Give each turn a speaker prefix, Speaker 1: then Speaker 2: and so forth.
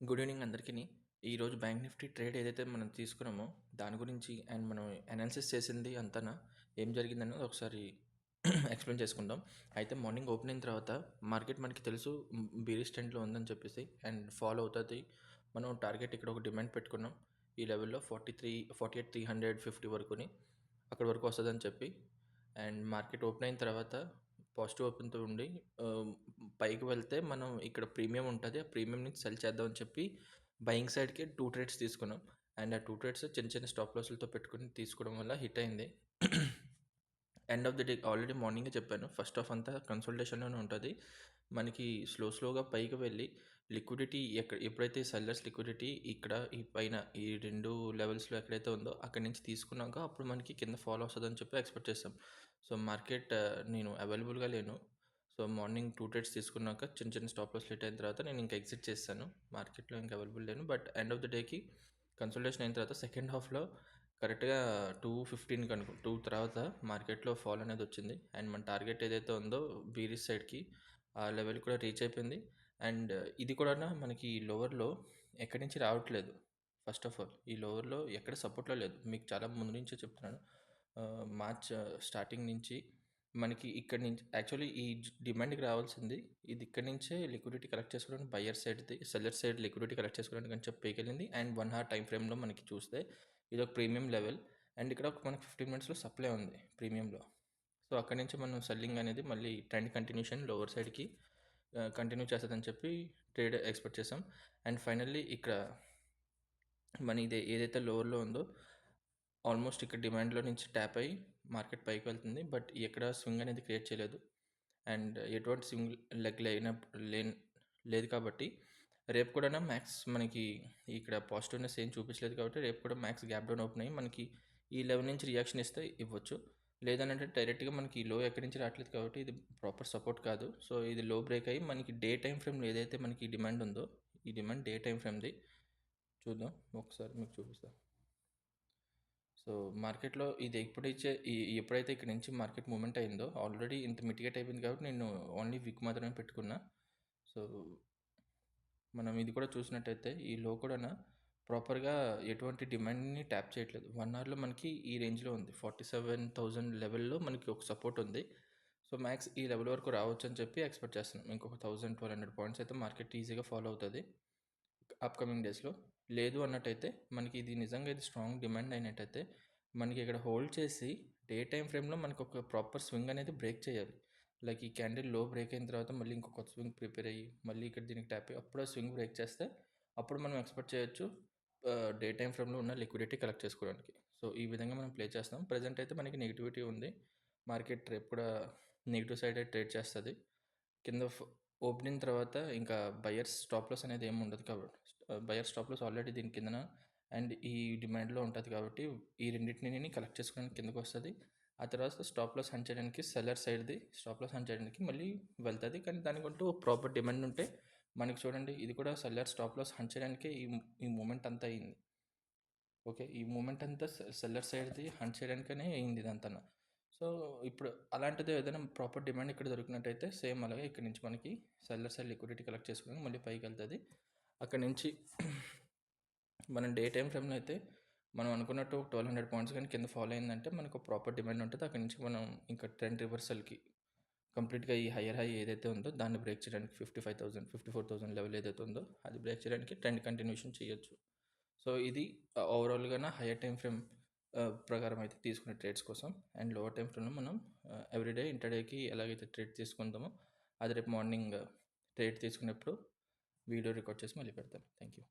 Speaker 1: Good evening అందరికీ. ఈరోజు bank Nifty trade ఏదైతే మనం తీసుకున్నామో దాని గురించి అండ్ మనం అనాలిసిస్ చేసింది అంతనా ఏం జరిగిందన్నది ఒకసారి ఎక్స్ప్లెయిన్ చేసుకుందాం. అయితే మార్నింగ్ ఓపెన్ అయిన తర్వాత మార్కెట్ మనకి తెలుసు బీరిష్ ట్రెండ్లో ఉందని చెప్పేసి అండ్ ఫాలో అవుతుంది. మనం టార్గెట్ ఇక్కడ ఒక డిమాండ్ పెట్టుకున్నాం ఈ లెవెల్లో 48,350 వరకుని అక్కడ వరకు వస్తుందని చెప్పి. అండ్ మార్కెట్ ఓపెన్ అయిన తర్వాత పాజిటివ్ ఓపెన్తో ఉండి పైకి వెళ్తే మనం ఇక్కడ ప్రీమియం ఉంటుంది, ఆ ప్రీమియం నుంచి సెల్ చేద్దామని చెప్పి బయింగ్ సైడ్కి 2 ట్రేడ్స్ తీసుకున్నాం. అండ్ ఆ 2 ట్రేడ్స్ చిన్న చిన్న స్టాప్ లాస్లతో పెట్టుకుని తీసుకోవడం వల్ల హిట్ అయింది. End of the day already మార్నింగే చెప్పాను, ఫస్ట్ హాఫ్ అంతా కన్సల్టేషన్లోనే ఉంటుంది. మనకి స్లోగా పైకి వెళ్ళి లిక్విడిటీ ఎప్పుడైతే సెల్లర్స్ లిక్విడిటీ ఇక్కడ ఈ పైన ఈ 2 లెవెల్స్లో ఎక్కడైతే ఉందో అక్కడి నుంచి తీసుకున్నాక అప్పుడు మనకి కింద ఫాలో వస్తుందని చెప్పి ఎక్స్పెక్ట్ చేస్తాం. సో మార్కెట్ నేను అవైలబుల్గా లేను. సో మార్నింగ్ 2 ట్రేడ్స్ తీసుకున్నాక చిన్న చిన్న స్టాప్ లాస్ హిట్ అయిన తర్వాత నేను ఇంకా ఎగ్జిట్ చేస్తాను. మార్కెట్లో ఇంకా అవైలబుల్ లేను. బట్ ఎండ్ ఆఫ్ ది డేకి కన్సల్టేషన్ అయిన తర్వాత సెకండ్ హాఫ్లో కరెక్ట్గా 2:15 కనుక 2 తర్వాత మార్కెట్లో ఫాల్ అనేది వచ్చింది. అండ్ మన టార్గెట్ ఏదైతే ఉందో బీరిష్ సైడ్కి ఆ లెవెల్ కూడా రీచ్ అయిపోయింది. అండ్ ఇది కూడా మనకి లోవర్లో ఎక్కడి నుంచి రావట్లేదు. ఫస్ట్ ఆఫ్ ఆల్ ఈ లోవర్లో ఎక్కడ సపోర్ట్లో లేదు. మీకు చాలా ముందు నుంచే చెప్తున్నాను. మార్చ్ స్టార్టింగ్ నుంచి మనకి ఇక్కడ నుంచి యాక్చువల్లీ ఈ డిమాండ్కి రావాల్సింది ఇది ఇక్కడ నుంచే లిక్విడిటీ కలెక్ట్ చేసుకోవడానికి బయ్యర్ సైడ్ది సెల్లర్ సైడ్ లిక్విడిటీ కలెక్ట్ చేసుకోవడానికి అని చెప్పి పైకెళ్ళింది. అండ్ 1 hour టైం ఫ్రేమ్లో మనకి చూస్తే ఇది ఒక ప్రీమియం లెవెల్. అండ్ ఇక్కడ మనకి 15 minutesలో సప్లై ఉంది ప్రీమియంలో. సో అక్కడి నుంచి మనం సెల్లింగ్ అనేది మళ్ళీ ట్రెండ్ కంటిన్యూషన్ లోవర్ సైడ్కి కంటిన్యూ చేస్తుందని చెప్పి ట్రేడ్ ఎక్స్పెక్ట్ చేసాం. అండ్ ఫైనల్లీ ఇక్కడ మన ఇది ఏదైతే లోవర్లో ఉందో ఆల్మోస్ట్ ఇక్కడ డిమాండ్లో నుంచి ట్యాప్ అయ్యి మార్కెట్ పైకి వెళ్తుంది. బట్ ఎక్కడ స్వింగ్ అనేది క్రియేట్ చేయలేదు. అండ్ ఎటువంటి స్వింగ్ లెగ్ లేదు కాబట్టి రేపు కూడా మ్యాక్స్ మనకి ఇక్కడ పాజిటివ్నెస్ ఏం చూపించలేదు కాబట్టి రేపు కూడా మ్యాక్స్ గ్యాప్ డౌన్ ఓపెన్ అయ్యి మనకి ఈ లెవెల్ నుంచి రియాక్షన్ ఇస్తే ఇవ్వచ్చు. లేదనంటే డైరెక్ట్గా మనకి లో ఎక్కడి నుంచి రావట్లేదు కాబట్టి ఇది ప్రాపర్ సపోర్ట్ కాదు. సో ఇది లో బ్రేక్ అయ్యి మనకి డే టైం ఫ్రేమ్లో ఏదైతే మనకి డిమాండ్ ఉందో ఈ డిమాండ్ డే టైం ఫ్రేమ్ది చూద్దాం. ఒకసారి మీకు చూపిస్తాను. సో మార్కెట్లో ఇది ఎప్పుడైతే ఇక్కడ నుంచి మార్కెట్ మూమెంట్ అయిందో ఆల్రెడీ ఇంత మిటిగేట్ అయిపోయింది కాబట్టి నేను ఓన్లీ వీక్ మాత్రమే పెట్టుకున్నా. సో మనం ఇది కూడా చూసినట్టయితే ఈ లో కూడా ప్రాపర్గా ఎటువంటి డిమాండ్ని ట్యాప్ చేయట్లేదు. 1 hourలో మనకి ఈ రేంజ్లో ఉంది. 47,000 లెవెల్లో మనకి ఒక సపోర్ట్ ఉంది. సో మ్యాక్స్ ఈ లెవెల్ వరకు రావచ్చు అని చెప్పి ఎక్స్పెక్ట్ చేస్తున్నాం. ఇంకొక 1,000-1,200 పాయింట్స్ అయితే మార్కెట్ ఈజీగా ఫాలో అవుతుంది అప్కమింగ్ డేస్లో. లేదు అన్నట్టయితే మనకి ఇది నిజంగా ఇది స్ట్రాంగ్ డిమాండ్ అయినట్టయితే మనకి ఇక్కడ హోల్డ్ చేసి డే టైం ఫ్రేమ్లో మనకు ఒక ప్రాపర్ స్వింగ్ అనేది బ్రేక్ చేయాలి. లైక్ ఈ క్యాండిల్ లో బ్రేక్ అయిన తర్వాత మళ్ళీ ఇంకొక స్వింగ్ ప్రిపేర్ అయ్యి మళ్ళీ ఇక్కడ దీనికి ట్యాప్ అయ్యి అప్పుడు స్వింగ్ బ్రేక్ చేస్తే అప్పుడు మనం ఎక్స్పెక్ట్ చేయొచ్చు డే టైం ఫ్రేమ్లో ఉన్న లిక్విడిటీ కలెక్ట్ చేసుకోవడానికి. సో ఈ విధంగా మనం ప్లే చేస్తాం. ప్రజెంట్ అయితే మనకి నెగిటివిటీ ఉంది. మార్కెట్ రేపు కూడా నెగిటివ్ సైడ్ ట్రేడ్ చేస్తుంది. కింద ఓపెనింగ్ తర్వాత ఇంకా బయర్స్ స్టాప్ లాస్ అనేది ఏమి ఉండదు కాబట్టి బయర్ స్టాప్ లాస్ ఆల్రెడీ దీని కిందన అండ్ ఈ డిమాండ్లో ఉంటుంది కాబట్టి ఈ రెండింటిని కలెక్ట్ చేసుకోవడానికి కిందకు వస్తుంది. ఆ తర్వాత స్టాప్ లాస్ హంట్ చేయడానికి సెల్లర్ సైడ్ది స్టాప్ లాస్ హంట్ చేయడానికి మళ్ళీ వెళ్తుంది. కానీ దానికంటూ ప్రాపర్ డిమాండ్ ఉంటే మనకి చూడండి ఇది కూడా సెల్లర్ స్టాప్ లాస్ హంట్ చేయడానికి ఈ మూమెంట్ అంతా అయింది. ఓకే, ఈ మూమెంట్ అంతా సెల్లర్ సైడ్ది హంట్ చేయడానికనే అయింది ఇదంతా. సో ఇప్పుడు అలాంటిది ఏదైనా ప్రాపర్ డిమాండ్ ఇక్కడ దొరికినట్టయితే సేమ్ అలాగే ఇక్కడ నుంచి మనకి సెల్లర్ సైడ్ లిక్విడిటీ కలెక్ట్ చేసుకుని మళ్ళీ పైకి వెళ్తుంది. అక్కడ నుంచి మనం డే టైం ఫ్రేమ్లో అయితే మనం అనుకున్నట్టు 1,200 పాయింట్స్ కానీ కింద ఫాలో అయిందంటే మనకు ప్రాపర్ డిమాండ్ ఉంటుంది. అక్కడ నుంచి మనం ఇంకా ట్రెండ్ రివర్సల్కి కంప్లీట్గా ఈ హయ్యర్ హై ఏదైతే ఉందో దాన్ని బ్రేక్ చేయడానికి 55,000 54,000 లెవెల్ ఏదైతే ఉందో అది బ్రేక్ చేయడానికి ట్రెండ్ కంటిన్యూషన్ చేయొచ్చు. సో ఇది ఓవరాల్గా హయ్యర్ టైం ఫ్రేమ్ ప్రకారం అయితే తీసుకునే ట్రేడ్స్ కోసం. అండ్ లోవర్ టైం ఫ్రేమ్లో మనం ఎవ్రీడే ఇంటర్డేకి ఎలాగైతే ట్రేడ్ తీసుకుంటామో అది రేపు మార్నింగ్ ట్రేడ్ తీసుకునేప్పుడు వీడియో రికార్డ్ చేసి మళ్ళీ పెడతాను. Thank you.